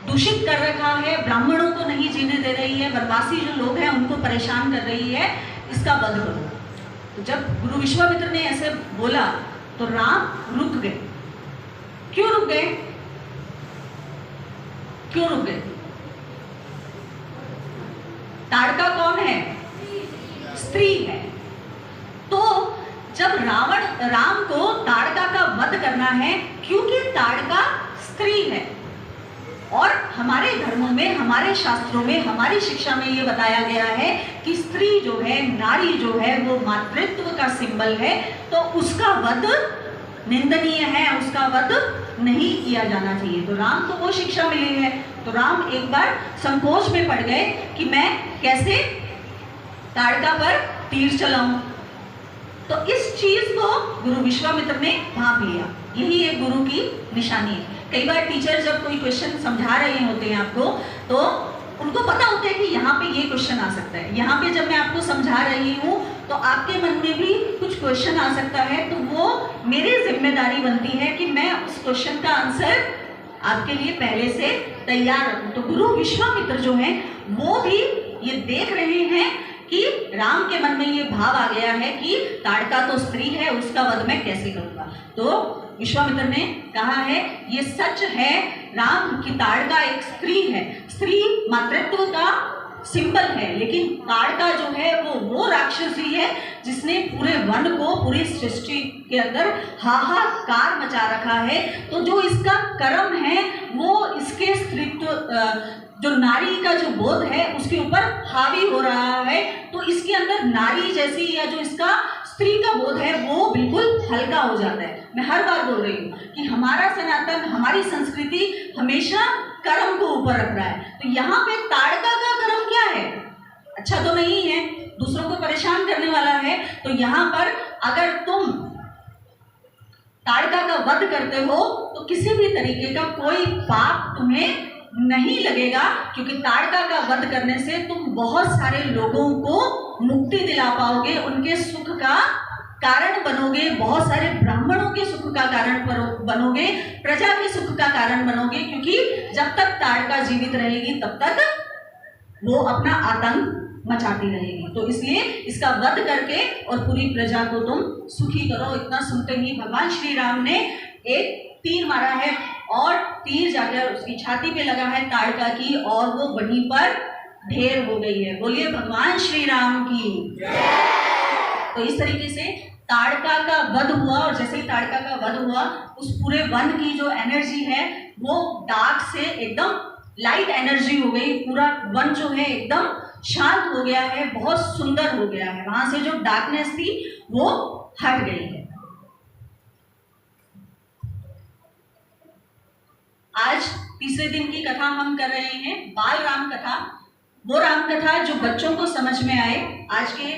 दूषित कर रखा है, ब्राह्मणों को नहीं जीने दे रही है, वनवासी जो लोग हैं उनको परेशान कर रही है, इसका वध करो। तो जब गुरु विश्वामित्र ने ऐसे बोला तो राम रुक गए। क्यों रुक गए? क्यों रुक गए? ताड़का कौन है? स्त्री है। तो जब राम को ताड़का का वध करना है, क्योंकि ताड़का स्त्री है, और हमारे धर्मों में, हमारे शास्त्रों में, हमारी शिक्षा में ये बताया गया है कि स्त्री जो है, नारी जो है, वो मातृत्व का सिंबल है, तो उसका वध निंदनीय है, उसका वध नहीं किया जाना चाहिए। तो राम को वो शिक्षा मिली है, तो राम एक बार संकोच में पड़ गए कि मैं कैसे ताड़का पर तीर चलाऊं। तो इस चीज को गुरु विश्वामित्र ने भांप लिया। यही एक गुरु की निशानी है। कई बार टीचर जब कोई क्वेश्चन समझा रहे होते हैं आपको, तो उनको पता होता है कि यहाँ पे ये क्वेश्चन आ सकता है। यहाँ पे जब मैं आपको समझा रही हूँ तो आपके मन में भी कुछ क्वेश्चन आ सकता है, तो वो मेरी जिम्मेदारी बनती है कि मैं उस क्वेश्चन का आंसर आपके लिए पहले से तैयार रखूं। तो गुरु विश्वामित्र जो है वो भी ये देख रहे हैं कि राम के मन में ये भाव आ गया है कि ताड़का तो स्त्री है, उसका वध मैं कैसे करूंगा। तो विश्वामित्र ने कहा है ये सच है राम की ताड़का एक स्त्री है, स्त्री मातृत्व का सिंबल है, लेकिन ताड़का जो है वो राक्षसी है जिसने पूरे वन को, पूरी सृष्टि के अंदर हाहाकार मचा रखा है। तो जो इसका कर्म है वो इसके स्त्रीत्व, जो नारी का जो बोध है उसके ऊपर हावी हो रहा है, तो इसके अंदर नारी जैसी या जो इसका स्त्री का बोध है वो बिल्कुल हल्का हो जाता है। मैं हर बार बोल रही हूँ कि हमारा सनातन, हमारी संस्कृति हमेशा कर्म को ऊपर रख रहा है। तो यहाँ पे ताड़का का कर्म क्या है? अच्छा तो नहीं है, दूसरों को परेशान करने वाला है। तो यहाँ पर अगर तुम ताड़का का वध करते हो तो किसी भी तरीके का कोई पाप तुम्हें नहीं लगेगा, क्योंकि ताड़का का वध करने से तुम बहुत सारे लोगों को मुक्ति दिला पाओगे, उनके सुख का कारण बनोगे, बहुत सारे ब्राह्मणों के सुख का कारण बनोगे, प्रजा के सुख का कारण बनोगे, क्योंकि जब तक ताड़का जीवित रहेगी तब तक वो अपना आतंक मचाती रहेगी। तो इसलिए इसका वध करके और पूरी प्रजा को तुम सुखी करो। इतना सुनते ही भगवान श्री राम ने एक तीर मारा है और तीर जाकर उसकी छाती पे लगा है ताड़का की, और वो वहीं पर ढेर हो गई है। बोलिए भगवान श्री राम की। तो इस तरीके से ताड़का का वध हुआ, और जैसे ही ताड़का का वध हुआ उस पूरे वन की जो एनर्जी है वो डार्क से एकदम लाइट एनर्जी हो गई। पूरा वन जो है एकदम शांत हो गया है, बहुत सुंदर हो गया है। वहां से जो डार्कनेस थी वो हट गई है। आज तीसरे दिन की कथा हम कर रहे हैं, बाल राम कथा। वो राम कथा जो बच्चों को समझ में आए। आज के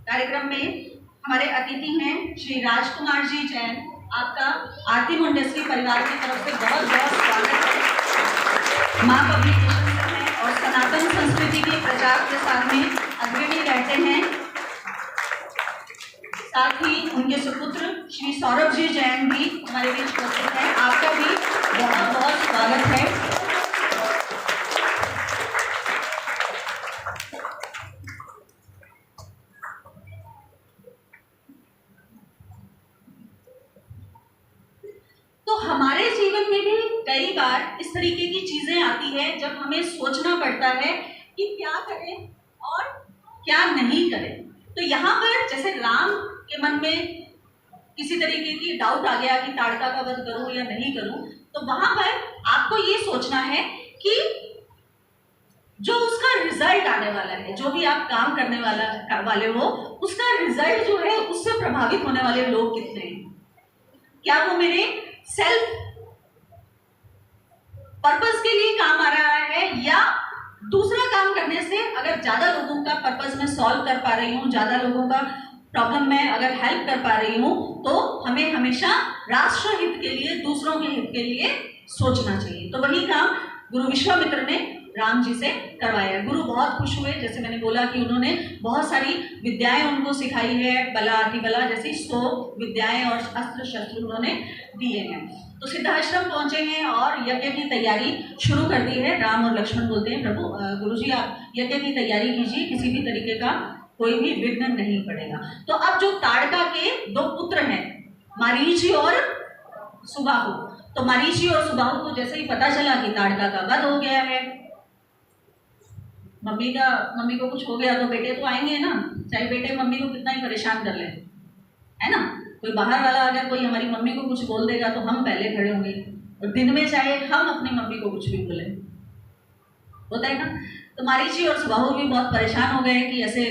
कार्यक्रम में हमारे अतिथि हैं श्री राजकुमार जी जैन। आपका आरती मुंडेश्वरी परिवार की तरफ से बहुत बहुत स्वागत है। माँ पब्लिकेशन से हैं और सनातन संस्कृति के प्रचार प्रसार में अग्रणी रहते हैं। साथ ही उनके सुपुत्र श्री सौरभ जी जैन भी हमारे बीच उपस्थित हैं। आपका भी बहुत बहुत स्वागत है। तो हमारे जीवन में भी कई बार इस तरीके की चीजें आती है जब हमें सोचना पड़ता है कि क्या करें और क्या नहीं करें। तो यहाँ पर जैसे राम के मन में किसी तरीके की डाउट आ गया कि ताड़का का वध करूं या नहीं करूं, तो वहां पर आपको ये सोचना है कि जो उसका रिजल्ट आने वाला है, जो भी आप काम करने वाले हो, उसका रिजल्ट जो है उससे प्रभावित होने वाले लोग कितने हैं। क्या वो मेरे सेल्फ पर्पस के लिए काम आ रहा है, या दूसरा काम करने से अगर ज्यादा लोगों का पर्पस मैं सॉल्व कर पा रही हूँ, ज्यादा लोगों का प्रॉब्लम में अगर हेल्प कर पा रही हूँ, तो हमें हमेशा राष्ट्र हित के लिए, दूसरों के हित के लिए सोचना चाहिए। तो वही काम गुरु विश्वामित्र ने राम जी से करवाया। गुरु बहुत खुश हुए, जैसे मैंने बोला कि उन्होंने बहुत सारी विद्याएं उनको सिखाई है, बला अतिबला जैसी 100 विद्याएं और अस्त्र शस्त्र उन्होंने दिए हैं। तो सिद्धाश्रम पहुंचे हैं और यज्ञ की तैयारी शुरू कर दी है। राम और लक्ष्मण बोलते हैं, प्रभु गुरुजी आप यज्ञ की तैयारी कीजिए, किसी भी तरीके का कोई भी विघ्न नहीं पड़ेगा। तो अब जो ताड़का के 2 पुत्र हैं, मारीची और सुबाहु, तो मारीची और सुबाहु को जैसे ही पता चला कि ताड़का का वध हो गया है, मम्मी को कुछ हो गया तो बेटे तो आएंगे ना, चाहे बेटे मम्मी को कितना ही परेशान कर ले, है ना। कोई बाहर वाला अगर कोई हमारी मम्मी को कुछ बोल देगा तो हम पहले खड़े होंगे, और दिन में चाहे हम अपनी मम्मी को कुछ भी बोले, होता है ना। तो मारीची और सुबाहु भी बहुत परेशान हो गए कि ऐसे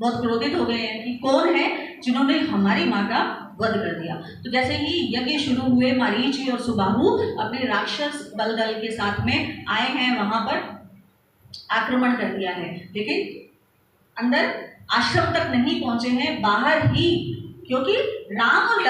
बहुत क्रोधित हो गए हैं कि कौन है जिन्होंने हमारी माँ का वध कर दिया। तो जैसे ही यज्ञ शुरू हुए, मारीची और सुबाहु अपने राक्षस बल दल के साथ में आए हैं, वहां पर आक्रमण कर दिया है, लेकिन अंदर आश्रम तक नहीं पहुंचे हैं, बाहर ही, क्योंकि राम और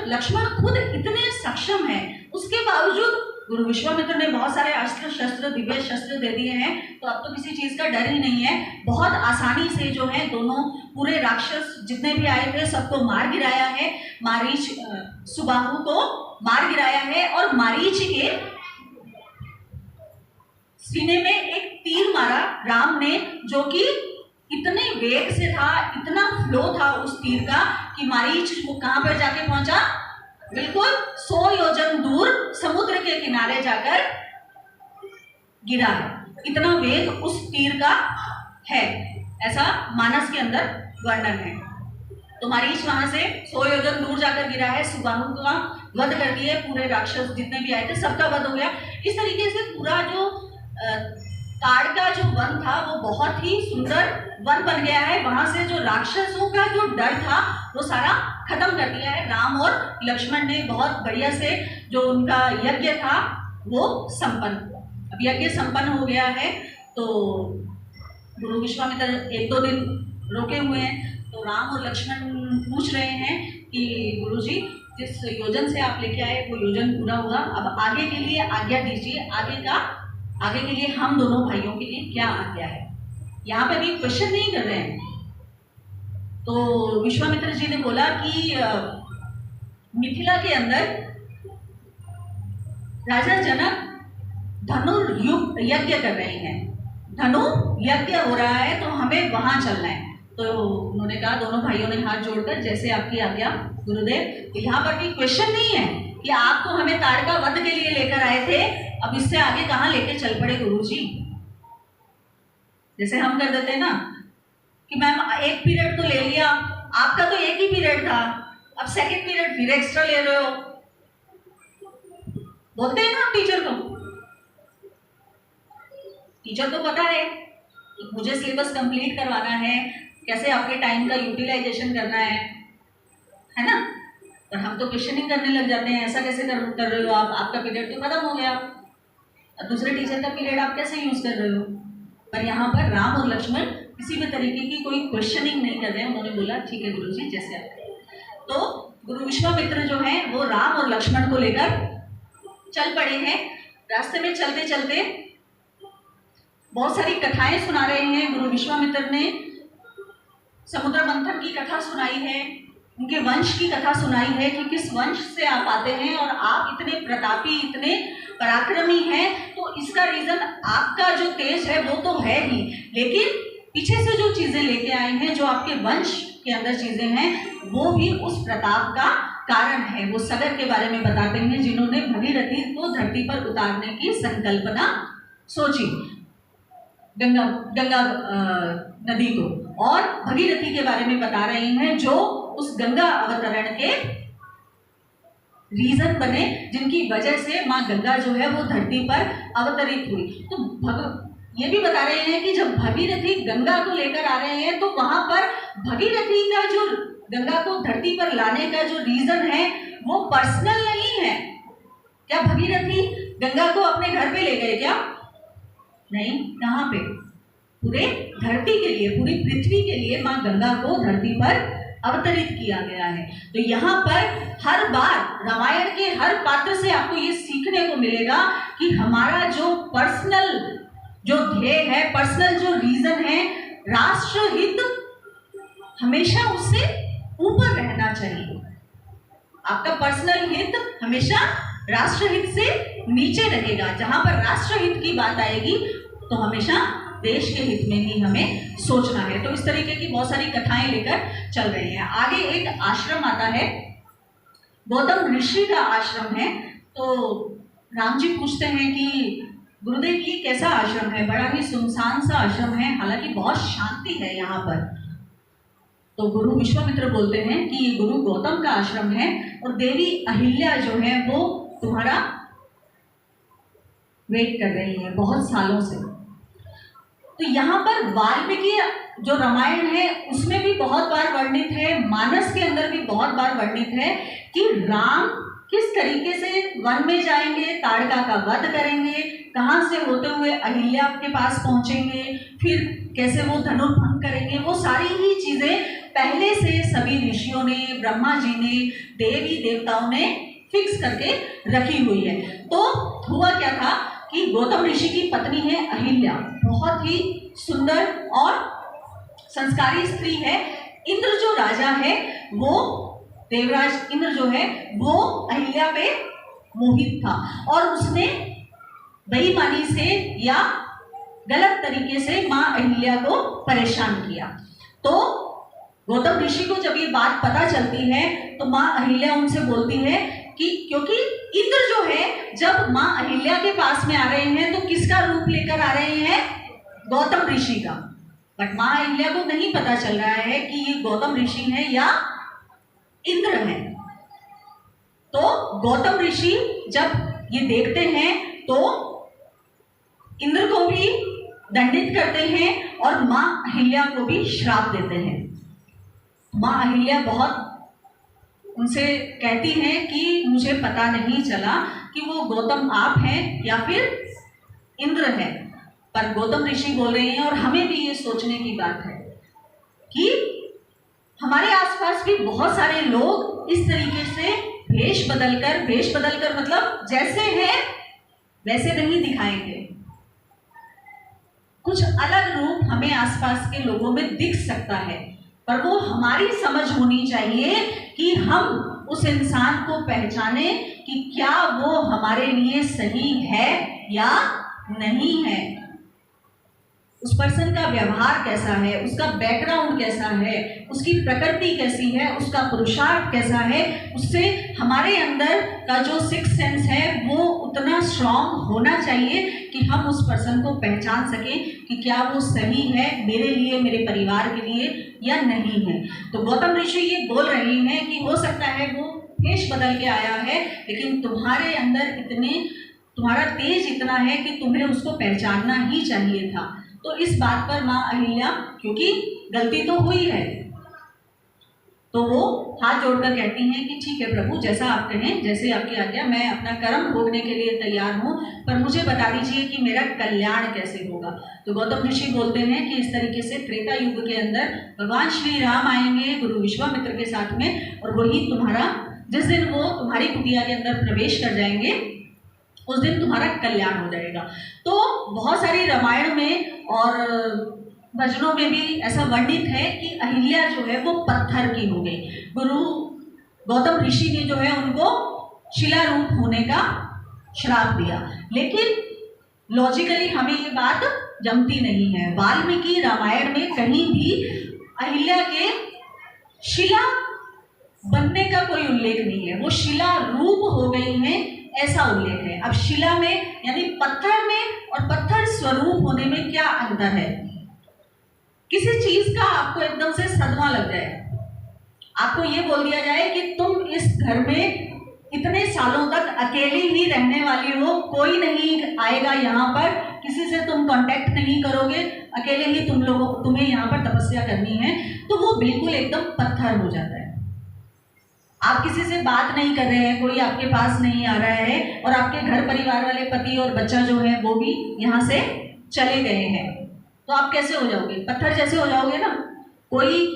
लक्ष्मण खुद इतने सक्षम हैं, उसके बावजूद गुरु विश्वामित्र ने बहुत सारे अस्त्र शस्त्र, दिव्य शस्त्र दे दिए हैं, तो अब तो किसी चीज का डर ही नहीं है। बहुत आसानी से जो है दोनों पूरे राक्षस जितने भी आए थे सबको मार गिराया है, मारीच सुबाहु को मार गिराया है, और मारीच के सीने में एक तीर मारा राम ने, जो कि इतने वेग से था, इतना फ्लो था उस तीर का कि मारीच वो कहां पर जाके पहुंचा, बिल्कुल 100 योजन दूर समुद्र के किनारे जाकर गिरा है। इतना वेग उस तीर का है, ऐसा मानस के अंदर वर्णन है। तो मारीच वहां से 100 योजन दूर जाकर गिरा है, सुबाहु का वध कर दिए, पूरे राक्षस जितने भी आए थे सबका वध हो गया। इस तरीके से पूरा जो ताड़का जो वन था वो बहुत ही सुंदर वन बन गया है। वहां से जो राक्षसों का जो डर था वो सारा खत्म कर दिया है। राम और लक्ष्मण ने बहुत बढ़िया से जो उनका यज्ञ था वो संपन्न हुआ। अब यज्ञ संपन्न हो गया है तो गुरु विश्वामित्र 1-2 दिन रोके हुए हैं। तो राम और लक्ष्मण पूछ रहे हैं कि गुरुजी जिस योजन से आप लेके आए वो योजन पूरा हुआ, अब आगे के लिए आज्ञा दीजिए, आगे के लिए हम दोनों भाइयों के लिए क्या आज्ञा है। यहाँ पे भी क्वेश्चन नहीं कर रहे हैं। तो विश्वामित्र जी ने बोला कि मिथिला के अंदर राजा जनक धनु यज्ञ कर रहे हैं, धनु यज्ञ हो रहा है, तो हमें वहां चलना है। तो उन्होंने कहा, दोनों भाइयों ने हाथ जोड़कर, जैसे आपकी आज्ञा गुरुदेव। यहाँ पर भी क्वेश्चन नहीं है कि आप तो हमें ताड़का वध के लिए लेकर आए थे, अब इससे आगे कहाँ लेके चल पड़े गुरुजी। जैसे हम कर देते हैं ना कि मैम 1 पीरियड तो ले लिया, आपका तो 1 ही पीरियड था, अब 2nd पीरियड फिर एक्स्ट्रा ले रहे हो, बोलते हैं ना टीचर को। टीचर को पता है कि मुझे सिलेबस कंप्लीट करवाना है, कैसे आपके टाइम का यूटिलाइजेशन करना है ना। पर हम तो क्वेश्चनिंग करने लग जाते हैं, ऐसा कैसे कर रहे हो आप, आपका पीरियड तो खत्म हो गया, और दूसरे टीचर का पीरियड आप कैसे यूज कर रहे हो। पर यहाँ पर राम और लक्ष्मण किसी भी तरीके की कोई क्वेश्चनिंग नहीं कर रहे हैं। उन्होंने बोला ठीक है गुरुजी जैसे आप। तो गुरु विश्वामित्र जो है वो राम और लक्ष्मण को लेकर चल पड़े हैं। रास्ते में चलते चलते बहुत सारी कथाएं सुना रहे हैं। गुरु विश्वामित्र ने समुद्र मंथन की कथा सुनाई है, उनके वंश की कथा सुनाई है कि किस वंश से आप आते हैं और आप इतने प्रतापी, इतने पराक्रमी हैं, तो इसका रीजन आपका जो तेज है वो तो है ही, लेकिन पीछे से जो चीजें लेके आए हैं, जो आपके वंश के अंदर चीजें हैं, वो भी उस प्रताप का कारण है। वो सगर के बारे में बताते हैं जिन्होंने भगीरथी को धरती पर उतारने की संकल्पना सोची, गंगा नदी को, और भगीरथी के बारे में बता रहे हैं जो उस गंगा अवतरण के रीजन बने, जिनकी वजह से माँ गंगा जो है वो धरती पर अवतरित हुई। तो ये भी बता रहे हैं कि जब भगीरथी गंगा को लेकर आ रहे हैं तो वहां पर भगीरथी का जो गंगा को धरती पर लाने का जो रीजन है वो पर्सनल नहीं है। क्या भगीरथी गंगा को अपने घर पे ले गए क्या? नहीं, कहाँ पे? पूरे धरती के लिए, पूरी पृथ्वी के लिए माँ गंगा को धरती पर अवतरित किया गया है। तो यहाँ पर हर बार रामायण के हर पात्र से आपको ये सीखने को मिलेगा कि हमारा जो पर्सनल जो ध्येय है, पर्सनल जो रीजन है, राष्ट्र हित हमेशा उससे ऊपर रहना चाहिए। आपका पर्सनल हित हमेशा राष्ट्र हित से नीचे रहेगा। जहां पर राष्ट्र हित की बात आएगी तो हमेशा देश के हित में ही हमें सोचना है। तो इस तरीके की बहुत सारी कथाएं लेकर चल रही हैं। आगे एक आश्रम आता है, गौतम ऋषि का आश्रम है। तो राम जी पूछते हैं कि गुरुदेव ये कैसा आश्रम है, बड़ा ही सुनसान सा आश्रम है, हालांकि बहुत शांति है यहाँ पर। तो गुरु विश्वामित्र बोलते हैं कि ये गुरु गौतम का आश्रम है और देवी अहिल्या जो है वो तुम्हारा वेट कर रही है बहुत सालों से। तो यहाँ पर वाल्मीकि जो रामायण है उसमें भी बहुत बार वर्णित है, मानस के अंदर भी बहुत बार वर्णित है कि राम किस तरीके से वन में जाएंगे, ताड़का का वध करेंगे, कहाँ से होते हुए अहिल्या के पास पहुंचेंगे, फिर कैसे वो धनुर्भंग करेंगे। वो सारी ही चीजें पहले से सभी ऋषियों ने, ब्रह्मा जी ने, देवी देवताओं ने फिक्स करके रखी हुई है। तो हुआ क्या था कि गौतम ऋषि की पत्नी है अहिल्या, बहुत ही सुंदर और संस्कारी स्त्री है। इंद्र जो राजा है वो, देवराज इंद्र जो है वो अहिल्या पे मोहित था और उसने बेईमानी से या गलत तरीके से माँ अहिल्या को परेशान किया। तो गौतम ऋषि को जब ये बात पता चलती है तो माँ अहिल्या उनसे बोलती है कि क्योंकि इंद्र जो है जब माँ अहिल्या के पास में आ रहे हैं तो किसका रूप लेकर आ रहे हैं, गौतम ऋषि का। बट माँ अहिल्या को नहीं पता चल रहा है कि ये गौतम ऋषि है या इंद्र है। तो गौतम ऋषि जब ये देखते हैं तो इंद्र को भी दंडित करते हैं और माँ अहिल्या को भी श्राप देते हैं। माँ अहिल्या बहुत उनसे कहती हैं कि मुझे पता नहीं चला कि वो गौतम आप हैं या फिर इंद्र है। पर गौतम ऋषि बोल रहे हैं और हमें भी ये सोचने की बात है कि हमारे आसपास भी बहुत सारे लोग इस तरीके से भेष बदलकर मतलब जैसे हैं वैसे नहीं दिखाएंगे, कुछ अलग रूप हमें आसपास के लोगों में दिख सकता है। पर वो हमारी समझ होनी चाहिए कि हम उस इंसान को पहचाने कि क्या वो हमारे लिए सही है या नहीं है, उस पर्सन का व्यवहार कैसा है, उसका बैकग्राउंड कैसा है, उसकी प्रकृति कैसी है, उसका पुरुषार्थ कैसा है। उससे हमारे अंदर का जो सिक्स सेंस है वो उतना स्ट्रांग होना चाहिए कि हम उस पर्सन को पहचान सकें कि क्या वो सही है मेरे लिए, मेरे परिवार के लिए या नहीं है। तो गौतम ऋषि ये बोल रही हैं कि हो सकता है वो भेष बदल के आया है, लेकिन तुम्हारे अंदर तुम्हारा तेज इतना है कि तुम्हें उसको पहचानना ही चाहिए था। तो इस बात पर माँ अहिल्या, क्योंकि गलती तो हुई है, तो वो हाथ जोड़कर कहती हैं कि ठीक है प्रभु, जैसा आप कहें, जैसे आपकी आज्ञा, मैं अपना कर्म भोगने के लिए तैयार हूँ, पर मुझे बता दीजिए कि मेरा कल्याण कैसे होगा। तो गौतम ऋषि बोलते हैं कि इस तरीके से त्रेता युग के अंदर भगवान श्री राम आएंगे गुरु विश्वामित्र के साथ में, और वही तुम्हारा, जिस दिन वो तुम्हारी कुटिया के अंदर प्रवेश कर जाएंगे उस दिन तुम्हारा कल्याण हो जाएगा। तो बहुत सारी रामायण में और भजनों में भी ऐसा वर्णित है कि अहिल्या जो है वो पत्थर की हो गई। गुरु गौतम ऋषि ने जो है उनको शिला रूप होने का श्राप दिया, लेकिन लॉजिकली हमें ये बात जमती नहीं है। वाल्मीकि रामायण में कहीं भी अहिल्या के शिला बनने का कोई उल्लेख नहीं है, वो शिला रूप हो गई है ऐसा उल्लेख है। अब शिला में यानी पत्थर में और पत्थर स्वरूप होने में क्या अंतर है। किसी चीज का आपको एकदम से सदमा लग जाए, आपको ये बोल दिया जाए कि तुम इस घर में इतने सालों तक अकेली ही रहने वाली हो, कोई नहीं आएगा यहाँ पर, किसी से तुम कांटेक्ट नहीं करोगे, अकेले ही तुम्हें यहाँ पर तपस्या करनी है, तो वो बिल्कुल एकदम पत्थर हो जाता है। आप किसी से बात नहीं कर रहे हैं, कोई आपके पास नहीं आ रहा है, और आपके घर परिवार वाले पति और बच्चा जो है वो भी यहाँ से चले गए हैं, तो आप कैसे हो जाओगे, पत्थर जैसे हो जाओगे ना। कोई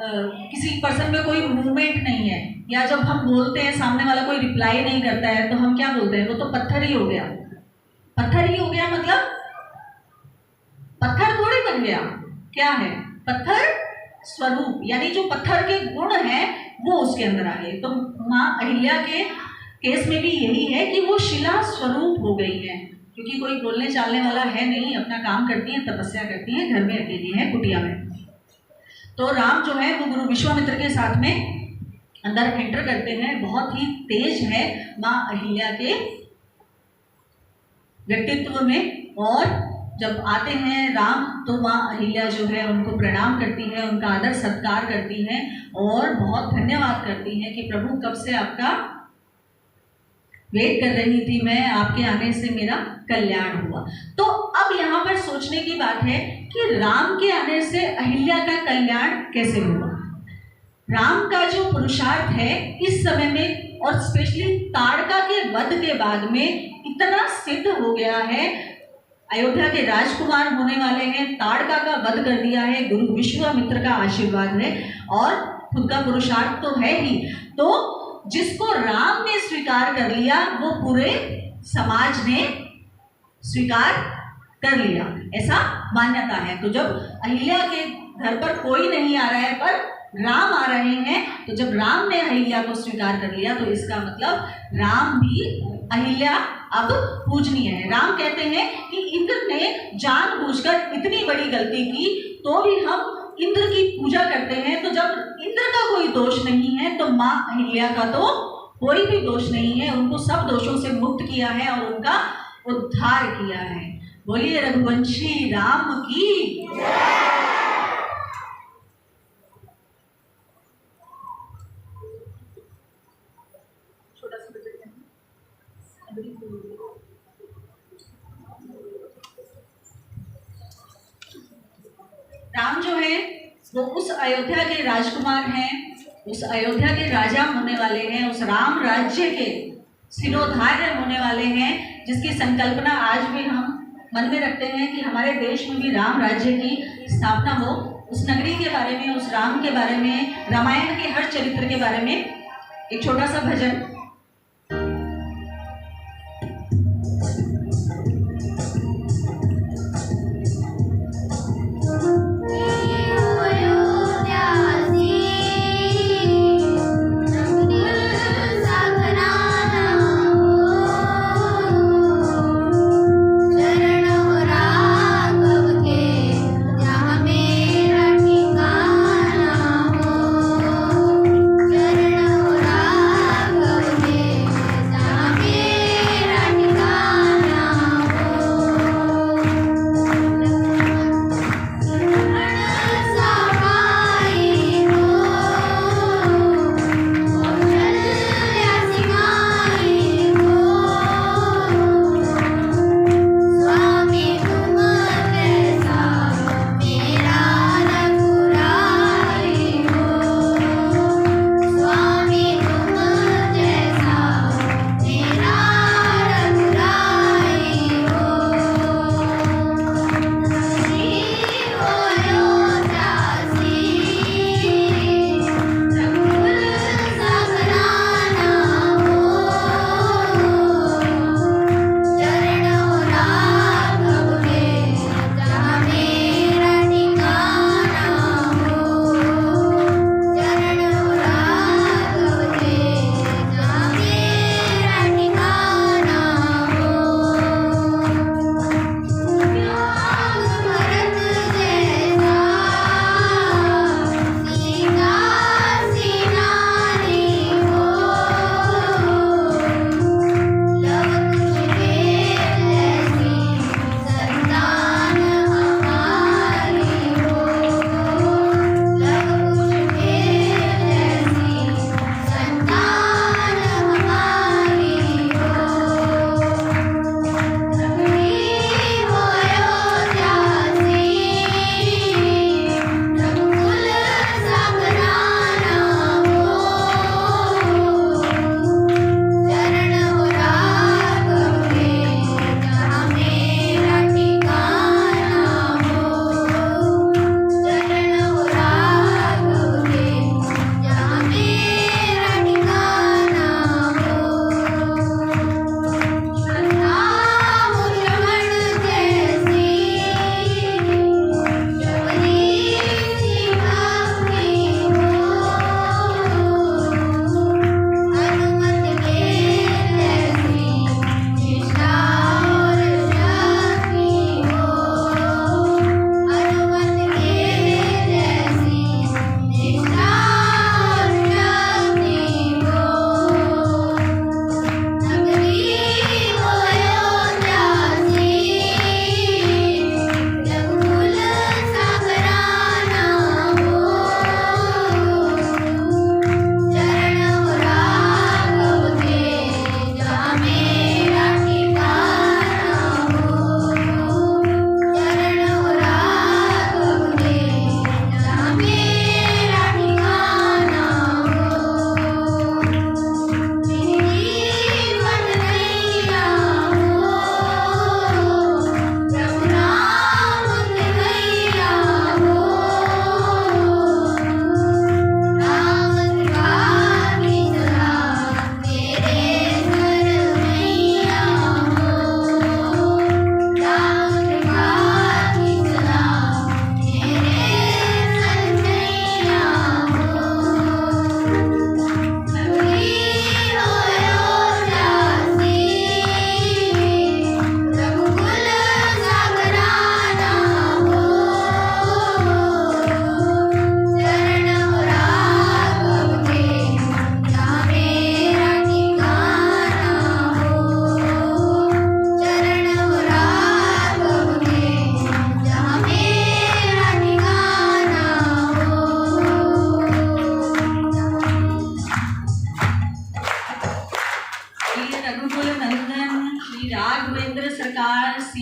किसी पर्सन में कोई मूवमेंट नहीं है, या जब हम बोलते हैं सामने वाला कोई रिप्लाई नहीं करता है तो हम क्या बोलते हैं, वो तो पत्थर ही हो गया। पत्थर ही हो गया मतलब गया। क्या है? पत्थर स्वरूप, यानी जो पत्थर के गुण हैं वो उसके अंदर आ गए। तो माँ अहिल्या के केस में भी यही है कि वो शिला स्वरूप हो गई है, क्योंकि कोई बोलने चालने वाला है नहीं, अपना काम करती हैं, तपस्या करती हैं, घर में अकेली है कुटिया में। तो राम जो है वो गुरु विश्वामित्र के साथ में अंदर एंटर करते हैं। बहुत ही तेज है माँ अहिल्या के व्यक्तित्व में, और जब आते हैं राम तो माँ अहिल्या जो है उनको प्रणाम करती है, उनका आदर सत्कार करती हैं और बहुत धन्यवाद करती हैं कि प्रभु कब से आपका वेट कर रही थी मैं, आपके आने से मेरा कल्याण हुआ। तो अब यहाँ पर सोचने की बात है कि राम के आने से अहिल्या का कल्याण कैसे हुआ। राम का जो पुरुषार्थ है इस समय में, और स्पेशली ताड़का के वध के बाद में इतना सिद्ध हो गया है। अयोध्या के राजकुमार होने वाले हैं, ताड़का का वध कर दिया है, गुरु विश्वामित्र का आशीर्वाद है और खुद का पुरुषार्थ तो है ही। तो जिसको राम ने स्वीकार कर लिया वो पूरे समाज ने स्वीकार कर लिया, ऐसा मान्यता है। तो जब अहिल्या के घर पर कोई नहीं आ रहा है पर राम आ रहे हैं, तो जब राम ने अहिल्या को स्वीकार कर लिया तो इसका मतलब राम भी अहिल्या अब पूजनीय है। राम कहते हैं कि इंद्र ने जानबूझकर इतनी बड़ी गलती की तो भी हम इंद्र की पूजा करते हैं, तो जब इंद्र का कोई दोष नहीं है तो माँ अहिल्या का तो कोई भी दोष नहीं है। उनको सब दोषों से मुक्त किया है और उनका उद्धार किया है। बोलिए रघुवंशी राम की। राम जो है वो उस अयोध्या के राजकुमार हैं, उस अयोध्या के राजा होने वाले हैं, उस राम राज्य के सिरोधार्य होने वाले हैं, जिसकी संकल्पना आज भी हम मन में रखते हैं कि हमारे देश में भी राम राज्य की स्थापना हो। उस नगरी के बारे में, उस राम के बारे में, रामायण के हर चरित्र के बारे में एक छोटा सा भजन।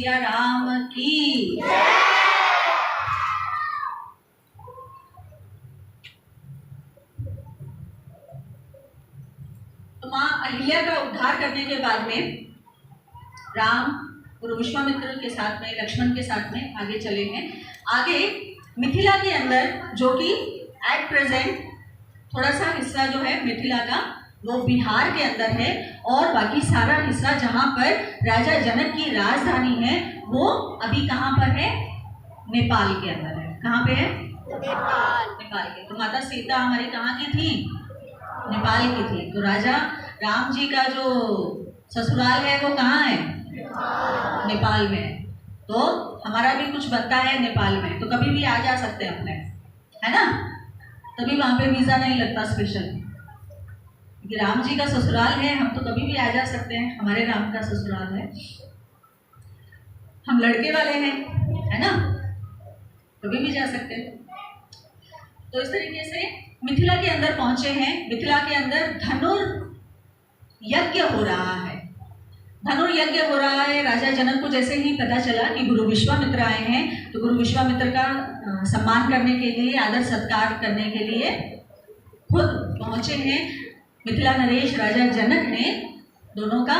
सिया राम की। तो माँ अहिल्या का उद्धार करने के बाद में राम गुरु विश्वामित्र के साथ में, लक्ष्मण के साथ में आगे चले हैं। आगे मिथिला के अंदर, जो कि एट प्रेजेंट थोड़ा सा हिस्सा जो है मिथिला का वो बिहार के अंदर है, और बाकी सारा हिस्सा जहाँ पर राजा जनक की राजधानी है वो अभी कहाँ पर है? नेपाल के अंदर है। कहाँ पे है? नेपाल के। तो माता सीता हमारी कहाँ की थी? नेपाल की थी। तो राजा राम जी का जो ससुराल है वो कहाँ है? नेपाल में। तो हमारा भी कुछ बनता है नेपाल में, तो कभी भी आ जा सकते हैं अपने, है ना? तभी वहाँ पे वीज़ा नहीं लगता स्पेशल, क्योंकि राम जी का ससुराल है, हम तो कभी भी आ जा सकते हैं, हमारे राम का ससुराल है, हम लड़के वाले हैं, है ना? कभी भी जा सकते हैं। तो इस तरीके से मिथिला के अंदर पहुंचे हैं। मिथिला के अंदर धनुर्यज्ञ हो रहा है। धनुर्यज्ञ हो रहा है। राजा जनक को जैसे ही पता चला कि गुरु विश्वामित्र आए हैं, तो गुरु विश्वामित्र का सम्मान करने के लिए, आदर सत्कार करने के लिए खुद पहुंचे हैं। मिथिला नरेश राजा जनक ने दोनों का,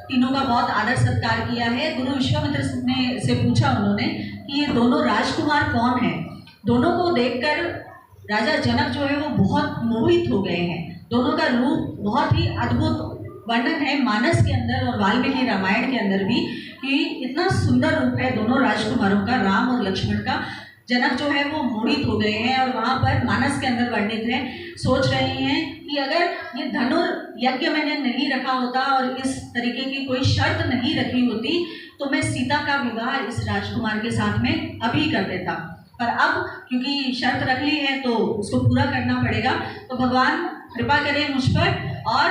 तीनों का बहुत आदर सत्कार किया है। गुरु विश्वामित्र ने से पूछा उन्होंने कि ये दोनों राजकुमार कौन हैं? दोनों को देखकर राजा जनक जो है वो बहुत मोहित हो गए हैं। दोनों का रूप बहुत ही अद्भुत वर्णन है मानस के अंदर और वाल्मीकि रामायण के अंदर भी, कि इतना सुंदर रूप है दोनों राजकुमारों का, राम और लक्ष्मण का। जनक जो है वो मोहित हो गए हैं और वहाँ पर मानस के अंदर वर्णित है, सोच रहे हैं कि अगर ये धनुर्यज्ञ मैंने नहीं रखा होता और इस तरीके की कोई शर्त नहीं रखी होती तो मैं सीता का विवाह इस राजकुमार के साथ में अभी कर देता, पर अब क्योंकि शर्त रख ली है तो उसको पूरा करना पड़ेगा। तो भगवान कृपा करें मुझ पर और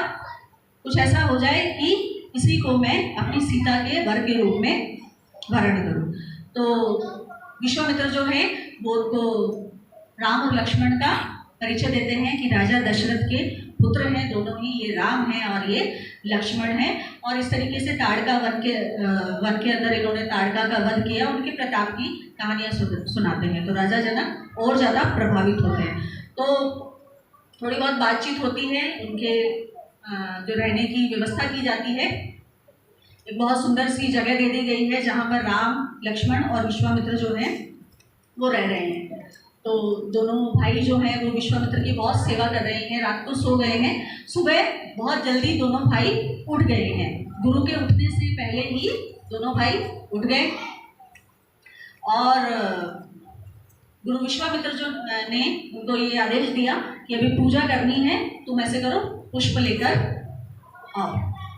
कुछ ऐसा हो जाए कि इसी को मैं अपनी सीता के वर के रूप में वर्ण करूं। तो विश्वामित्र जो है वो उनको राम और लक्ष्मण का परिचय देते हैं कि राजा दशरथ के पुत्र हैं दोनों ही, ये राम हैं और ये लक्ष्मण हैं। और इस तरीके से ताड़का वन के अंदर इन्होंने ताड़का का वध किया, उनके प्रताप की कहानियाँ सुनाते हैं। तो राजा जनक और ज़्यादा प्रभावित होते हैं। तो थोड़ी बहुत बातचीत होती है, उनके जो रहने की व्यवस्था की जाती है। एक बहुत सुंदर सी जगह दे दी गई है जहाँ पर राम, लक्ष्मण और विश्वामित्र जो हैं वो रह रहे हैं। तो दोनों भाई जो हैं वो विश्वामित्र की बहुत सेवा कर रहे हैं। रात को सो गए हैं, सुबह बहुत जल्दी दोनों भाई उठ गए हैं। गुरु के उठने से पहले ही दोनों भाई उठ गए और गुरु विश्वामित्र जो ने उनको ये आदेश दिया कि अभी पूजा करनी है, तुम ऐसे करो, पुष्प लेकर आओ,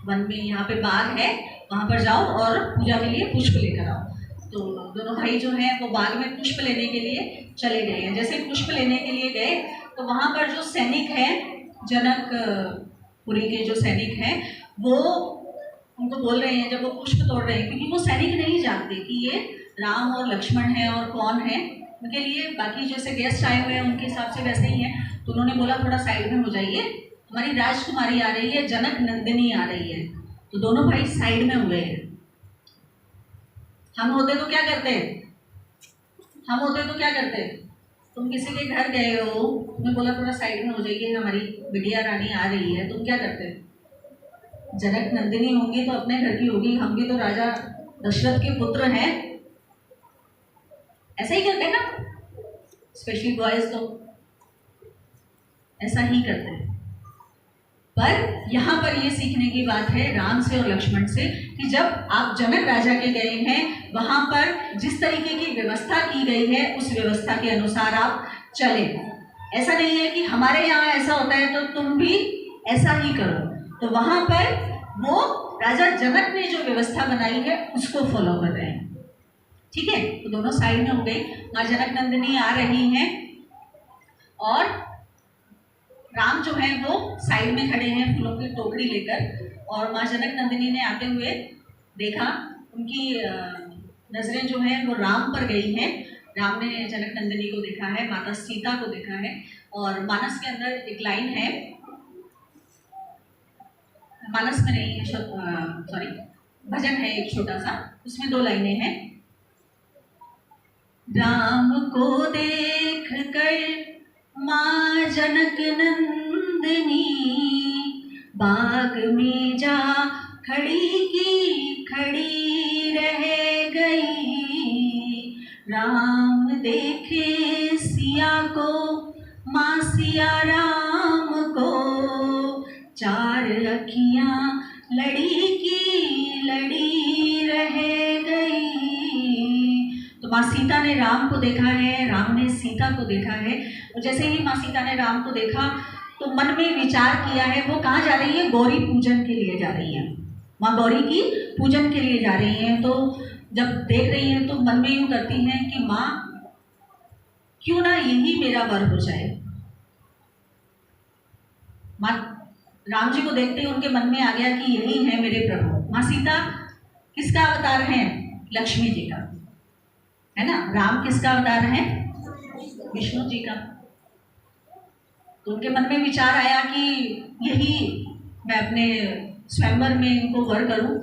वन में यहाँ पे बाग है वहाँ पर जाओ और पूजा के लिए पुष्प लेकर आओ। तो दोनों भाई जो हैं वो बाग में पुष्प लेने के लिए चले गए हैं। जैसे पुष्प लेने के लिए गए तो वहाँ पर जो सैनिक हैं, जनकपुरी के जो सैनिक हैं, वो उनको बोल रहे हैं, जब वो पुष्प तोड़ रहे हैं, क्योंकि वो सैनिक नहीं जानते कि ये राम और लक्ष्मण है और कौन है, उनके लिए बाकी जैसे गेस्ट आए हुए हैं उनके हिसाब से वैसे ही हैं। तो उन्होंने बोला थोड़ा साइड में हो जाइए, हमारी राजकुमारी आ रही है, जनक नंदिनी आ रही है। तो दोनों भाई साइड में हो गए हैं। हम होते तो क्या करते? हम होते तो क्या करते? तुम किसी के घर गए हो, तुमने बोला थोड़ा साइड में हो जाइए, हमारी बिटिया रानी आ रही है, तुम क्या करते? जनक नंदिनी होंगी तो अपने घर की होगी, हम भी तो राजा दशरथ के पुत्र हैं, ऐसा ही करते हैं ना, स्पेशली बॉयज तो ऐसा ही करते हैं। पर यहाँ पर ये सीखने की बात है राम से और लक्ष्मण से कि जब आप जनक राजा के गए हैं, वहाँ पर जिस तरीके की व्यवस्था की गई है उस व्यवस्था के अनुसार आप चले। ऐसा नहीं है कि हमारे यहाँ ऐसा होता है तो तुम भी ऐसा ही करो। तो वहाँ पर वो राजा जनक ने जो व्यवस्था बनाई है उसको फॉलो कर रहे हैं। ठीक है, तो दोनों साइड में हो गई। माँ जनक नंदिनी आ रही हैं और राम जो है वो साइड में खड़े हैं फूलों की टोकरी लेकर, और माँ जनक नंदिनी ने आते हुए देखा, उनकी नजरें जो हैं वो राम पर गई हैं। राम ने जनक नंदिनी को देखा है, माता सीता को देखा है। और मानस के अंदर एक लाइन है, मानस में नहीं है, सॉरी, भजन है एक छोटा सा, उसमें 2 लाइनें हैं। राम को देख कर माँ जनक नंदिनी बाग में जा खड़ी की खड़ी रह गई। राम देखे सिया को माँ सिया राम को, 4 अखियाँ लड़ी की लड़ी रह गई। तो माँ सीता ने राम को देखा है, राम ने सीता को देखा है। और जैसे ही माँ सीता ने राम को देखा तो मन में विचार किया है, वो कहाँ जा रही है? गौरी पूजन के लिए जा रही है। माँ गौरी की पूजन के लिए जा रही हैं। तो जब देख रही हैं तो मन में यूँ करती हैं कि माँ क्यों ना यही मेरा वर हो जाए। माँ राम जी को देखते ही उनके मन में आ गया कि यही है मेरे प्रभु। माँ सीता किसका अवतार है? लक्ष्मी जी का, है ना। राम किसका अवतार है? विष्णु जी का। तो उनके मन में विचार आया कि यही मैं अपने स्वयंवर में इनको वर करूं।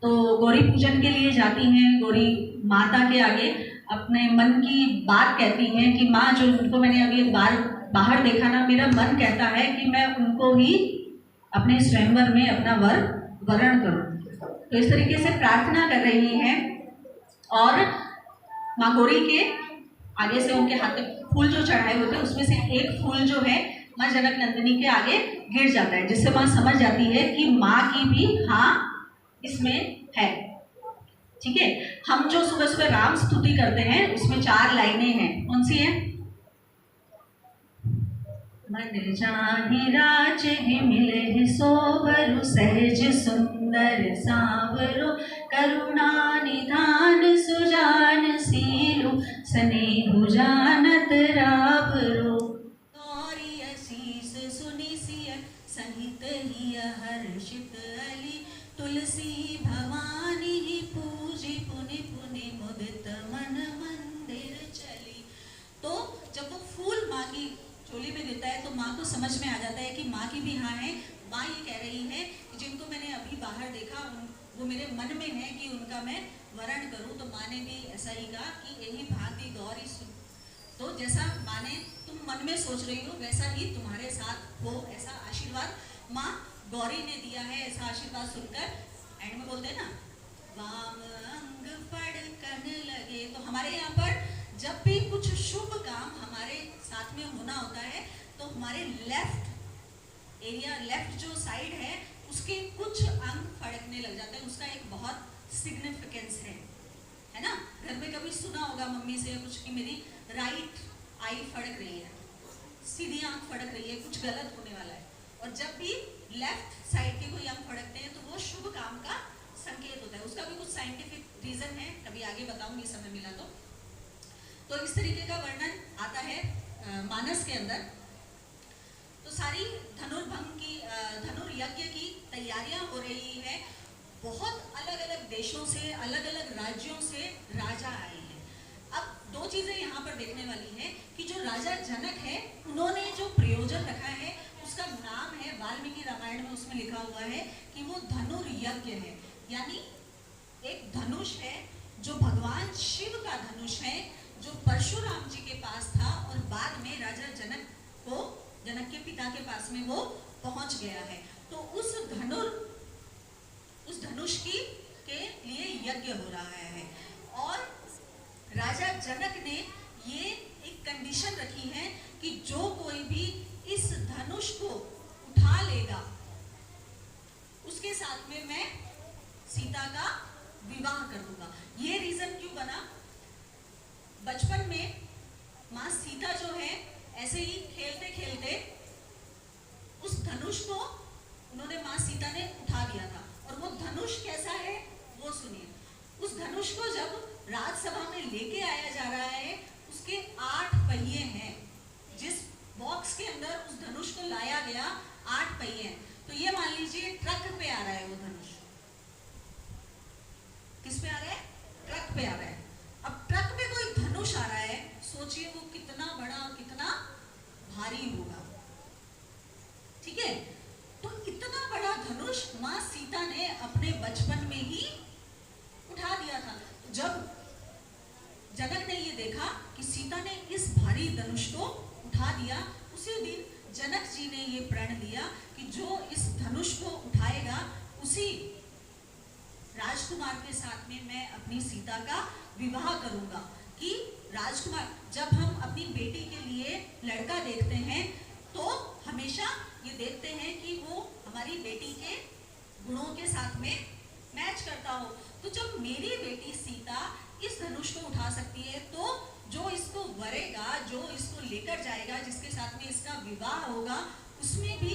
तो गौरी पूजन के लिए जाती हैं, गौरी माता के आगे अपने मन की बात कहती हैं कि माँ जो उनको मैंने अभी बाहर देखा ना, मेरा मन कहता है कि मैं उनको ही अपने स्वयंवर में अपना वरण करूं। तो इस तरीके से प्रार्थना कर रही हैं और माँ गौरी के आगे से उनके हाथ में फूल जो चढ़ाए होते हैं उसमें से एक फूल जो है माँ जनक नंदिनी के आगे गिर जाता है, जिससे माँ समझ जाती है कि माँ की भी हाँ इसमें है। ठीक है। हम जो सुबह सुबह राम स्तुति करते हैं उसमें 4 लाइनें हैं। कौन सी है? मन जाहि राजहि मिलहि सोबरु सहज सुंदर सांवरो, करुणा निधान सुजान सीलु स्नेहु जानत रावरो। गौरी असीस सुनि सिय सहित हिय हर्षित अली, तुलसी भवानी पूजी पुनि पुनि मुदित मन मंदिर चली। तो जब वो फूल माँ की चोली में गिरता है तो माँ को समझ में आ जाता है कि माँ की भी हाँ है। माँ ये कह रही है कि जिनको मैंने अभी बाहर देखा वो मेरे मन में है कि उनका मैं वरण करूं। तो माँ ने भी ऐसा ही कहा कि यही भांति गौरी सुन। तो जैसा माँ ने तुम मन में सोच रही हो वैसा ही तुम्हारे साथ हो, ऐसा आशीर्वाद माँ गौरी ने दिया है। ऐसा आशीर्वाद सुनकर एंड में बोलते हैं ना, वाम अंग फड़कन लगे। तो हमारे यहाँ पर जब भी कुछ शुभ काम हमारे साथ में होना होता है तो हमारे लेफ्ट एरिया, लेफ्ट जो साइड है उसके कुछ अंग फड़कने लग जाते हैं। उसका एक बहुत सिग्निफिकेंस है ना। घर में कभी सुना होगा मम्मी से कुछ कि मेरी राइट आई फड़क रही है, सीधी आंख फड़क रही है, कुछ गलत होने वाला है। और जब भी लेफ्ट साइड के कोई अंग फड़कते हैं तो वो शुभ काम का संकेत होता है। उसका भी कुछ साइंटिफिक रीजन है, कभी आगे बताऊंगी समय मिला तो इस तरीके का वर्णन आता है मानस के अंदर। तो सारी धनुर्भंग की धनुर्यज्ञ की तैयारियां हो रही है। बहुत अलग अलग देशों से, अलग अलग राज्यों से राजा आए हैं। अब 2 चीजें यहाँ पर देखने वाली है कि जो राजा जनक है उन्होंने जो प्रयोजन रखा है उसका नाम है, वाल्मीकि रामायण में उसमें लिखा हुआ है कि वो धनुर्यज्ञ है। यानी एक धनुष है जो भगवान शिव का धनुष है, जो परशुराम जी के पास था और बाद में राजा जनक के पिता के पास में वो पहुंच गया है। तो उस धनुष के लिए यज्ञ हो रहा है। और राजा जनक ने ये एक कंडीशन रखी है कि जो कोई भी इस धनुष को उठा लेगा उसके साथ में मैं सीता का विवाह कर दूंगा। ये रीजन क्यों बना? बचपन में माँ सीता जो है ऐसे ही खेलते खेलते उस धनुष को उन्होंने, माँ सीता ने उठा दिया था। और वो धनुष कैसा है वो सुनिए। उस धनुष को जब राज्यसभा में लेके आया जा रहा है, उसके 8 पहिए हैं। जिस बॉक्स के अंदर उस धनुष को लाया गया 8 पहिए हैं। तो ये मान लीजिए ट्रक पे आ रहा है वो धनुष। किस पे आ रहा है? ट्रक पे आ रहा है। अब ट्रक पे कोई धनुष आ रहा है, सोचिए वो कितना बड़ा और कितना भारी होगा। ठीक है। तो इतना बड़ा धनुष माँ सीता ने अपने बचपन में ही जनक ने ये देखा कि सीता ने इस भारी धनुष को उठा दिया। उसी दिन जनक जी ने ये प्रण लिया कि जो इस धनुष को उठाएगा उसी राजकुमार के साथ में मैं अपनी सीता का विवाह करूंगा। कि राजकुमार, जब हम अपनी बेटी के लिए लड़का देखते हैं तो हमेशा ये देखते हैं कि वो हमारी बेटी के गुणों के साथ में मैच करता हो। तो जब मेरी बेटी सीता इस धनुष को उठा सकती है तो जो इसको वरेगा, जो इसको लेकर जाएगा, जिसके साथ में इसका विवाह होगा, उसमें भी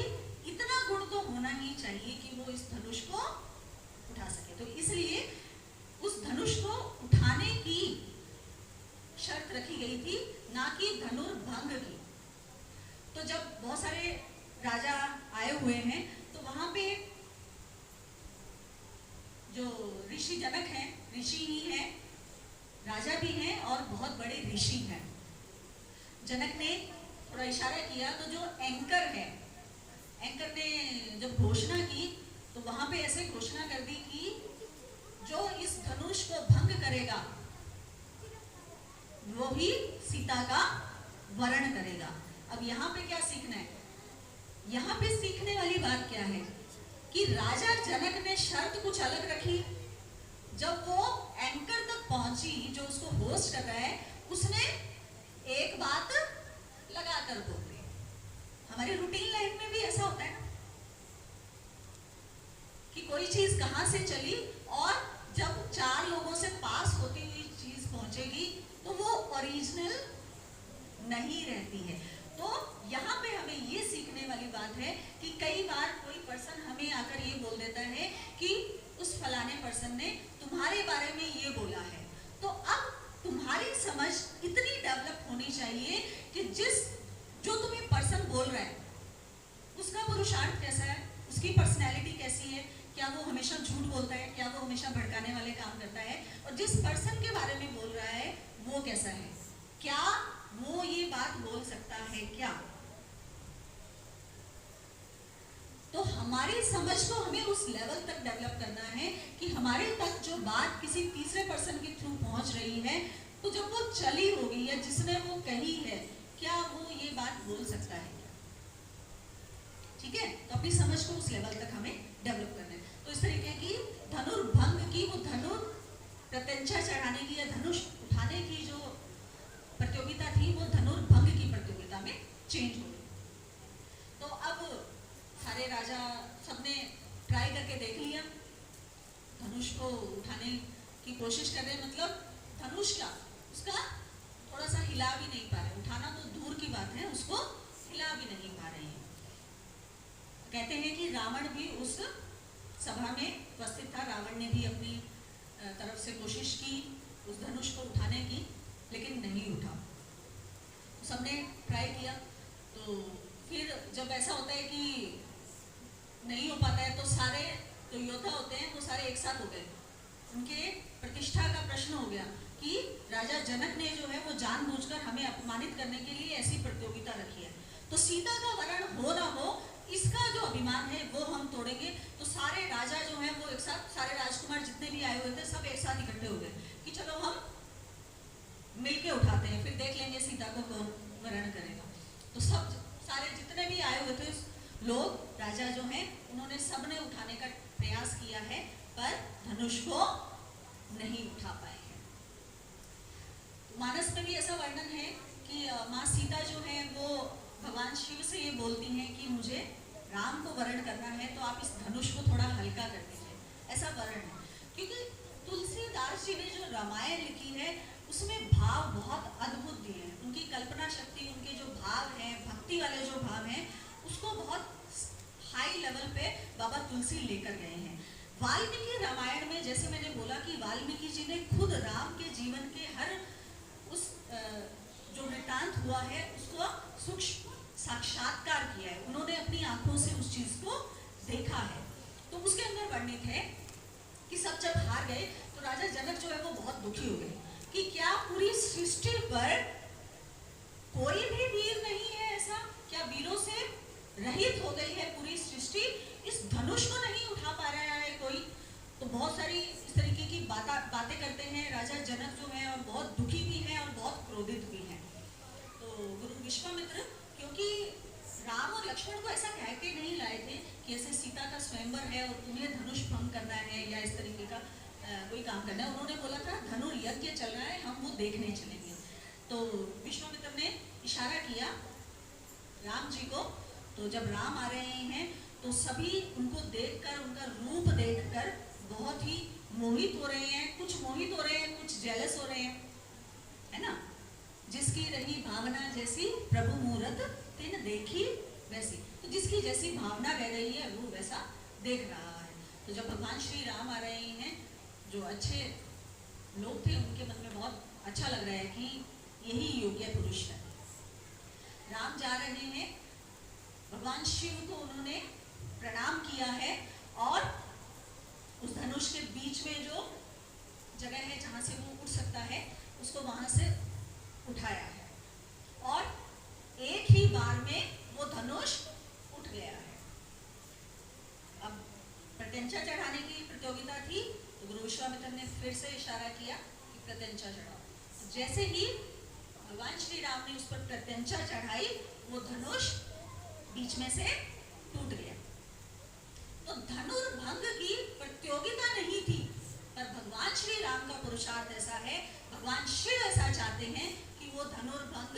इतना गुण तो होना ही चाहिए कि वो इस धनुष को उठा सके। तो इसलिए उस धनुष को उठाने की शर्त रखी गई थी, ना कि धनुर्भंग की। तो जब बहुत सारे राजा आए हुए हैं तो वहां पे जो ऋषि जनक हैं, ऋषि ही हैं, राजा भी हैं और बहुत बड़े ऋषि हैं। जनक ने थोड़ा इशारा किया तो जो एंकर है, एंकर ने जब घोषणा की तो वहां पे ऐसे घोषणा कर दी कि जो इस धनुष को भंग करेगा वो ही सीता का वरण करेगा। अब यहाँ पे क्या सीखना है? यहाँ पे सीखने वाली बात क्या है कि राजा जनक ने शर्त कुछ अलग रखी। जब वो एंकर तक पहुंची, जो उसको होस्ट कर रहा है, उसने एक बात लगा कर बोल दी। हमारी रूटीन लाइफ में भी ऐसा होता है ना कि कोई चीज कहां से चली और जब चार लोगों से पास होती हुई चीज पहुंचेगी तो वो ओरिजिनल नहीं रहती है। तो यहाँ पे हमें ये सीखने वाली बात है कि कई बार कोई पर्सन हमें आकर ये बोल देता है कि उस फलाने पर्सन ने तुम्हारे बारे में ये बोला है। तो अब तुम्हारी समझ इतनी डेवलप होनी चाहिए कि जो तुम्हें पर्सन बोल रहा है उसका पुरुषार्थ कैसा है, उसकी पर्सनैलिटी कैसी है, क्या वो हमेशा झूठ बोलता है, क्या वो हमेशा भड़काने वाले काम करता है, और जिस पर्सन के बारे में बोल रहा है वो कैसा है, क्या वो ये बात बोल सकता है क्या। तो हमारी समझ को हमें उस लेवल तक डेवलप करना है कि हमारे तक जो बात किसी तीसरे पर्सन के थ्रू पहुंच रही है तो जब वो चली होगी या जिसने वो कही है, क्या वो ये बात बोल सकता है क्या। ठीक है, तो अपनी समझ को उस लेवल तक हमें डेवलप करना है। तो इस तरीके की धनुर्भंग की, वो धनुर प्रत्यंचा चढ़ाने की या धनुष उठाने की जो प्रतियोगिता थी वो धनुर्भंग की प्रतियोगिता में चेंज हो गई। तो अब सारे राजा सबने ट्राई करके देख लिया, धनुष को उठाने की कोशिश कर रहे, मतलब धनुष का उसका थोड़ा सा हिला भी नहीं पा रहे, उठाना तो दूर की बात है, उसको हिला भी नहीं पा रहे हैं। कहते हैं कि रावण भी उस सभा में उपस्थित था, रावण ने भी अपनी तरफ से कोशिश की उस धनुष को उठाने की, लेकिन नहीं उठा। सबने ट्राई किया। तो फिर जब ऐसा होता है कि नहीं हो पाता है तो सारे जो योद्धा होते हैं वो सारे एक साथ हो गए। उनके प्रतिष्ठा का प्रश्न हो गया कि राजा जनक ने जो है वो जानबूझकर हमें अपमानित करने के लिए ऐसी प्रतियोगिता रखी है, तो सीता का वरण हो ना हो इसका जो अभिमान है वो हम तोड़ेंगे। तो सारे राजा जो हैं वो एक साथ, सारे राजकुमार जितने भी आए हुए थे सब एक साथ इकट्ठे हो गए कि चलो हम मिलके उठाते हैं, फिर देख लेंगे सीता को कौन वरण करेगा। तो सब सारे जितने भी आए हुए थे लोग, राजा जो हैं, उन्होंने सबने उठाने का प्रयास किया है पर धनुष को नहीं उठा पाए हैं। तो मानस में भी ऐसा वर्णन है कि माँ सीता जो है वो भगवान शिव से ये बोलती हैं कि मुझे राम को वरण करना है तो आप इस धनुष को थोड़ा हल्का कर दीजिए, ऐसा वरण है। क्योंकि तुलसीदास जी ने जो रामायण लिखी है उसमें भाव बहुत अद्भुत दिए हैं, उनकी कल्पना शक्ति, उनके जो भाव हैं, भक्ति वाले जो भाव हैं, उसको बहुत हाई लेवल पे बाबा तुलसी लेकर गए हैं। वाल्मीकि रामायण में जैसे मैंने बोला कि वाल्मीकि जी ने खुद राम के जीवन के हर उस जो वृत्तांत हुआ है उसको सूक्ष्म साक्षात्कार किया है, उन्होंने अपनी आंखों से उस चीज को देखा है। तो उसके अंदर वर्णित है कि सब जब हार गए तो राजा जनक जो है वो बहुत दुखी हो गए कि क्या पूरी सृष्टि पर कोई भी वीर नहीं है ऐसा, क्या वीरों से रहित हो गई है पूरी सृष्टि, इस धनुष को नहीं उठा पा रहा है कोई। तो बहुत सारी इस तरीके की बातें करते हैं राजा जनक जो है और बहुत दुखी भी विश्वामित्र क्योंकि राम और लक्ष्मण को ऐसा कह के नहीं लाए थे कि ऐसे सीता का स्वयंवर है और तुम्हें धनुष भंग करना है या इस तरीके का कोई काम करना है। उन्होंने बोला था धनुर्यज्ञ चल रहा है, हम वो देखने चलेंगे। तो विश्वामित्र ने इशारा किया राम जी को। तो जब राम आ रहे हैं तो सभी उनको देखकर, उनका रूप देखकर बहुत ही मोहित हो रहे हैं। कुछ मोहित हो रहे हैं, कुछ जेलस हो रहे हैं, है ना। जिसकी रही भावना जैसी प्रभु मूरत तिन देखी वैसी। तो जिसकी जैसी भावना रह रही है वो वैसा देख रहा है। तो जब भगवान श्री राम आ रहे हैं, जो अच्छे लोग थे उनके मन में बहुत अच्छा लग रहा है कि यही योग्य पुरुष है। राम जा रहे हैं, भगवान शिव को उन्होंने प्रणाम किया है और उस धनुष के बीच में जो जगह है जहाँ से वो उठ सकता है उसको वहां से उठाया है और एक ही बार में वो धनुष उठ गया है। अब प्रत्यंचा चढ़ाने की प्रतियोगिता थी तो गुरु विश्वामित्र ने फिर से इशारा किया कि प्रत्यंचा चढ़ाओ। जैसे ही भगवान श्री राम ने उस पर प्रत्यंचा चढ़ाई, वो धनुष बीच में से टूट गया। तो धनुर्भंग की प्रतियोगिता नहीं थी, पर भगवान श्री राम का पुरुषार्थ ऐसा है, भगवान शिव ऐसा चाहते हैं कि वो धनुर्भंग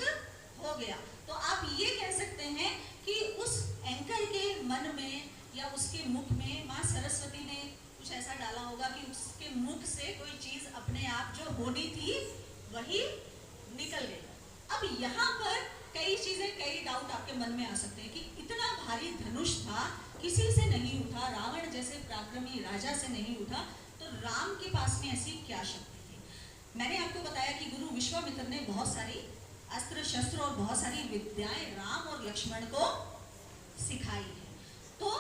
हो गया। तो आप ये कह सकते हैं कि उस एंकर के मन में या उसके मुख में माँ सरस्वती ने कुछ ऐसा डाला होगा कि उसके मुख से कोई चीज अपने आप जो होनी थी वही निकल गई। अब यहाँ पर कई चीजें, कई डाउट आपके मन में आ सकते हैं कि इतना भारी धनुष था, किसी से नहीं उठा, रावण जैसे पराक्रमी राजा से नहीं उठा, तो राम के पास में ऐसी क्या शक्ति थी। मैंने आपको बताया कि गुरु विश्वामित्र ने बहुत सारी अस्त्र शस्त्र और बहुत सारी विद्याएं राम और लक्ष्मण को सिखाई है। तो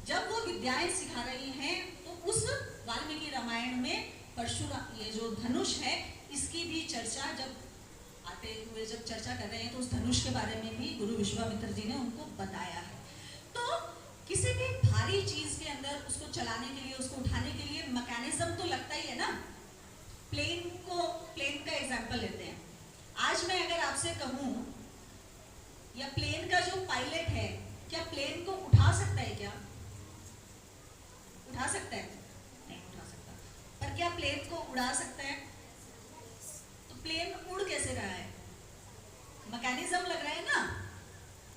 जब वो विद्याएं सिखा रही हैं तो उस वाल्मीकि रामायण में परशुराम, ये जो धनुष है इसकी भी चर्चा जब आते हुए जब चर्चा कर रहे हैं तो उस धनुष के बारे में भी गुरु विश्वामित्र जी ने उनको बताया है। तो किसी भी भारी चीज के अंदर उसको चलाने के लिए, उसको उठाने के लिए मैकेनिज्म तो लगता ही है ना। प्लेन का एग्जांपल लेते हैं। आज मैं अगर आपसे कहूं या प्लेन का जो पायलट है, क्या प्लेन को उठा सकता है? क्या उठा सकता है? नहीं उठा सकता। पर क्या प्लेन को उड़ा सकता है? तो प्लेन उड़ कैसे रहा है? मैकेनिज्म लग रहा है ना,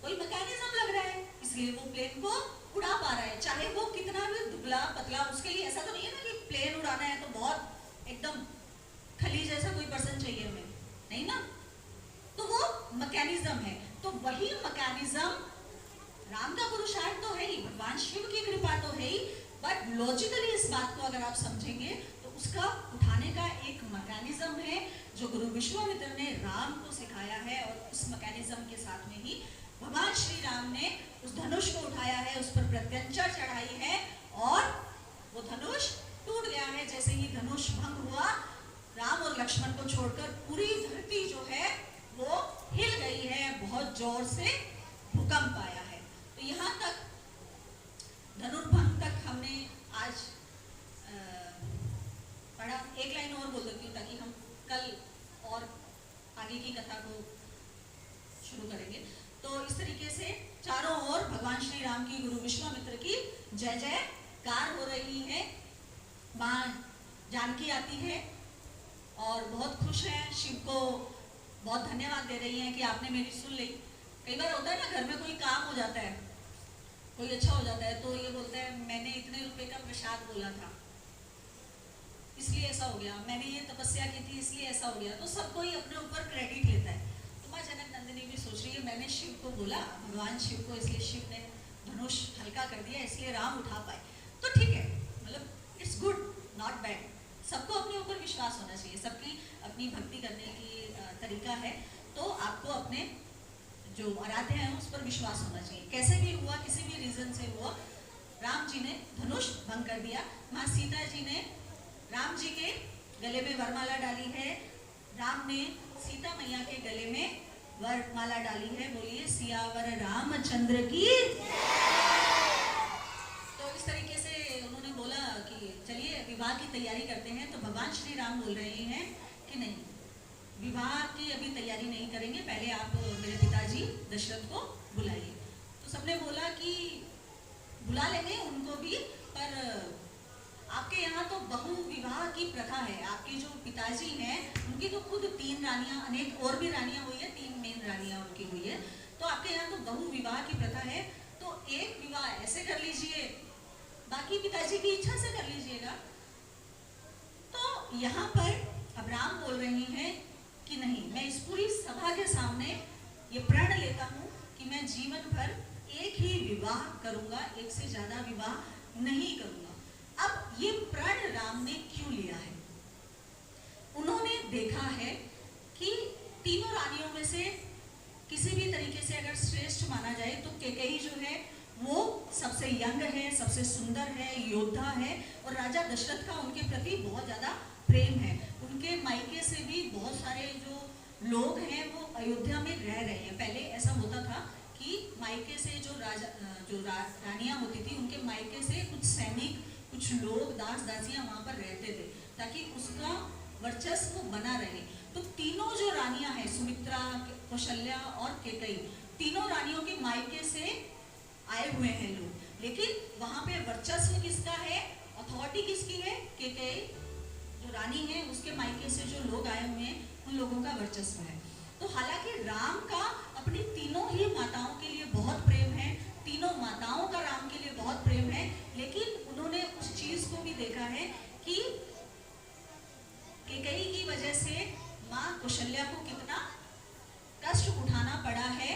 कोई मैकेनिज्म लग रहा है, इसलिए वो प्लेन को उड़ा पा रहा है। चाहे वो कितना भी दुबला पतला, उसके लिए ऐसा तो नहीं है ना कि प्लेन उड़ाना है तो बहुत एकदम खली जैसा कोई पर्सन चाहिए हमें, नहीं ना। तो वो मैकेनिज्म है। तो वही मैकेनिज्म राम का पुरुषार्थ तो है ही, भगवान शिव की कृपा तो है ही, बट लॉजिकली इस बात को अगर आप समझेंगे तो उसका उठाने का एक मैकेनिज्म है जो गुरु विश्वामित्र ने राम को सिखाया है। और उस मैकेनिज्म के साथ में ही भगवान श्री राम ने उस धनुष को उठाया है, उस पर प्रत्यंचा चढ़ाई है और वो धनुष टूट गया है। जैसे ही धनुष भंग हुआ, राम और लक्ष्मण को छोड़कर पूरी धरती जो है वो हिल गई है, बहुत जोर से भूकंप आया है। तो यहाँ तक धनुर्भंग तक हमने आज पढ़ा। एक लाइन और बोल देती हूँ ताकि हम कल और आगे की कथा को शुरू करेंगे। तो इस तरीके से चारों ओर भगवान श्री राम की, गुरु विश्वामित्र की जय जयकार हो रही है। माँ जानकी आती है और बहुत खुश है, शिव को बहुत धन्यवाद दे रही हैं कि आपने मेरी सुन ली। कई बार होता है ना, घर में कोई काम हो जाता है, कोई अच्छा हो जाता है तो ये बोलता है मैंने इतने रुपए का प्रसाद बोला था इसलिए ऐसा हो गया, मैंने ये तपस्या की थी इसलिए ऐसा हो गया। तो सब कोई अपने ऊपर क्रेडिट लेता है। तो माँ जनक नंदिनी भी सोच रही है मैंने शिव को बोला, भगवान शिव को, इसलिए शिव ने धनुष हल्का कर दिया, इसलिए राम उठा पाए। तो ठीक है, मतलब इट्स गुड, नॉट बैड। सबको अपने ऊपर विश्वास होना चाहिए, सबकी अपनी भक्ति करने की तरीका है। तो आपको अपने जो आराध्य हैं उस पर विश्वास होना चाहिए। कैसे भी हुआ, किसी भी रीजन से हुआ, राम जी ने धनुष भंग कर दिया। माँ सीता जी ने राम जी के गले में वरमाला डाली है, राम ने सीता मैया के गले में वरमाला डाली है। बोलिए सियावर रामचंद्र की। तो इस तरीके से उन्होंने बोला कि चलिए विवाह की तैयारी करते हैं। तो भगवान श्री राम बोल रहे हैं कि नहीं, विवाह की की अभी तैयारी नहीं करेंगे, पहले आप मेरे पिताजी दशरथ को बुलाइए। तो सबने बोला कि बुला लेंगे उनको भी, पर आपके यहाँ तो बहु विवाह की प्रथा है। आपके जो पिताजी हैं उनकी तो खुद 3 रानियां, अनेक और भी रानियां हुई है, 3 मेन रानियां उनकी हुई है। तो आपके यहाँ तो बहु विवाह की प्रथा है, तो एक विवाह ऐसे कर लीजिए, बाकी पिताजी की इच्छा से कर लीजिएगा। तो यहाँ पर अब राम बोल रहे हैं कि नहीं, मैं इस पूरी सभा के सामने ये प्रण लेता हूँ कि मैं जीवन भर एक ही विवाह करूंगा, एक से ज्यादा विवाह नहीं करूंगा। अब ये प्रण राम ने क्यों लिया है? उन्होंने देखा है कि तीनों रानियों में से किसी भी तरीके से अगर श्रेष्ठ माना जाए तो कैकेयी जो है वो सबसे यंग है, सबसे सुंदर है, योद्धा है, और राजा दशरथ का उनके प्रति बहुत ज़्यादा प्रेम है। उनके मायके से भी बहुत सारे जो लोग हैं वो अयोध्या में रह रहे हैं। पहले ऐसा होता था कि मायके से जो रानियां होती थी, उनके मायके से कुछ सैनिक, कुछ लोग, दास दासियां वहाँ पर रहते थे ताकि उसका वर्चस्व बना रहे। तो तीनों जो रानियां हैं, सुमित्रा, कौशल्या और कैकेयी, तीनों रानियों के मायके से आए हुए हैं लोग, लेकिन वहाँ पे वर्चस्व किसका है, अथॉरिटी किसकी है? कैकेयी जो रानी है उसके मायके से जो लोग आए हुए हैं उन लोगों का वर्चस्व है। तो हालांकि राम का अपनी तीनों ही माताओं के लिए बहुत प्रेम है, तीनों माताओं का राम के लिए बहुत प्रेम है, लेकिन उन्होंने उस चीज को भी देखा है कि कैकेयी की वजह से माँ कौशल्या को कितना कष्ट उठाना पड़ा है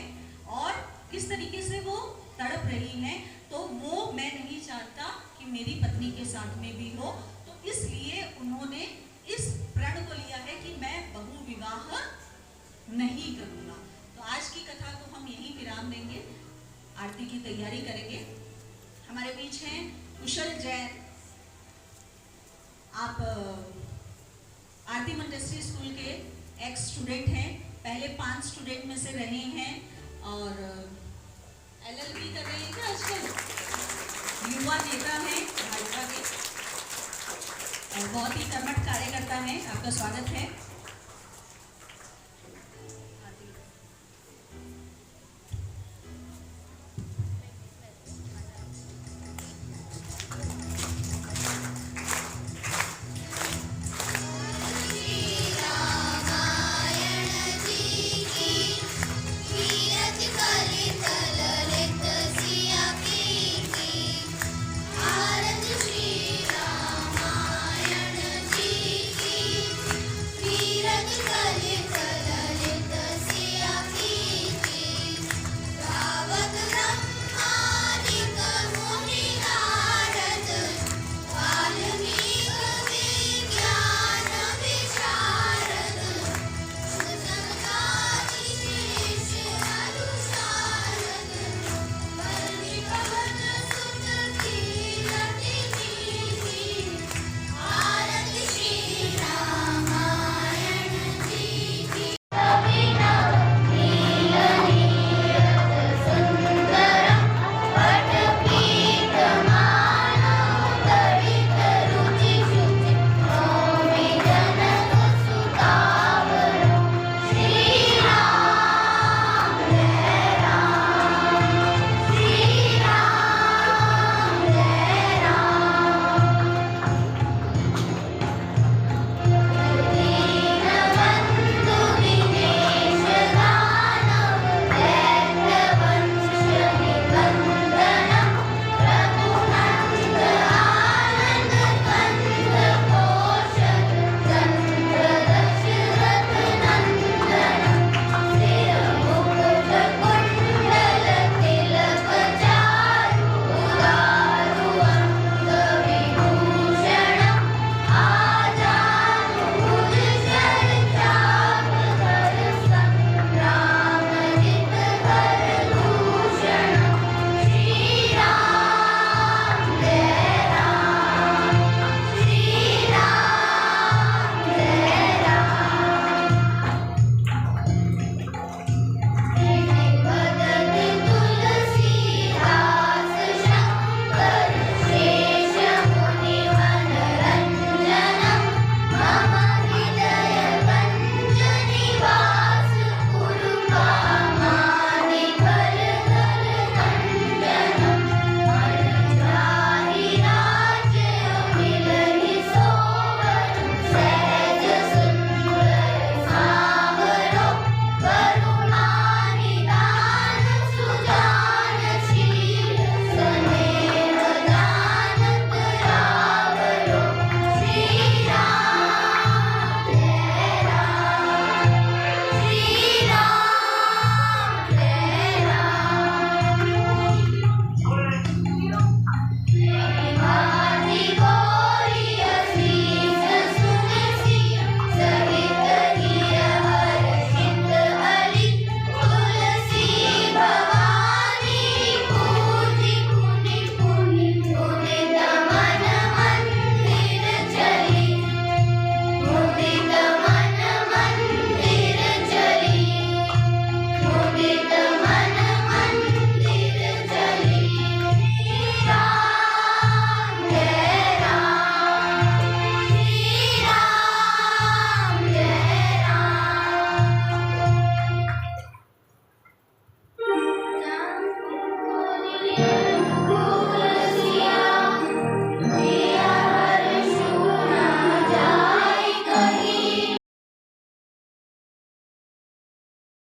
और किस तरीके से वो तड़प रही है। तो वो मैं नहीं चाहता कि मेरी पत्नी के साथ में भी हो, तो इसलिए उन्होंने इस प्रण को लिया है कि मैं बहु विवाह नहीं करूंगा। तो आज की कथा को हम यहीं विराम देंगे, आरती की तैयारी करेंगे। हमारे बीच हैं कुशल जैन, आप आरती मंटेसरी स्कूल के एक्स स्टूडेंट हैं, पहले 5 स्टूडेंट में से रहे हैं और LLB कर रहे हैं क्या आजकल, युवा नेता हैं भाजपा के और बहुत ही कर्मठ कार्यकर्ता हैं। आपका स्वागत है।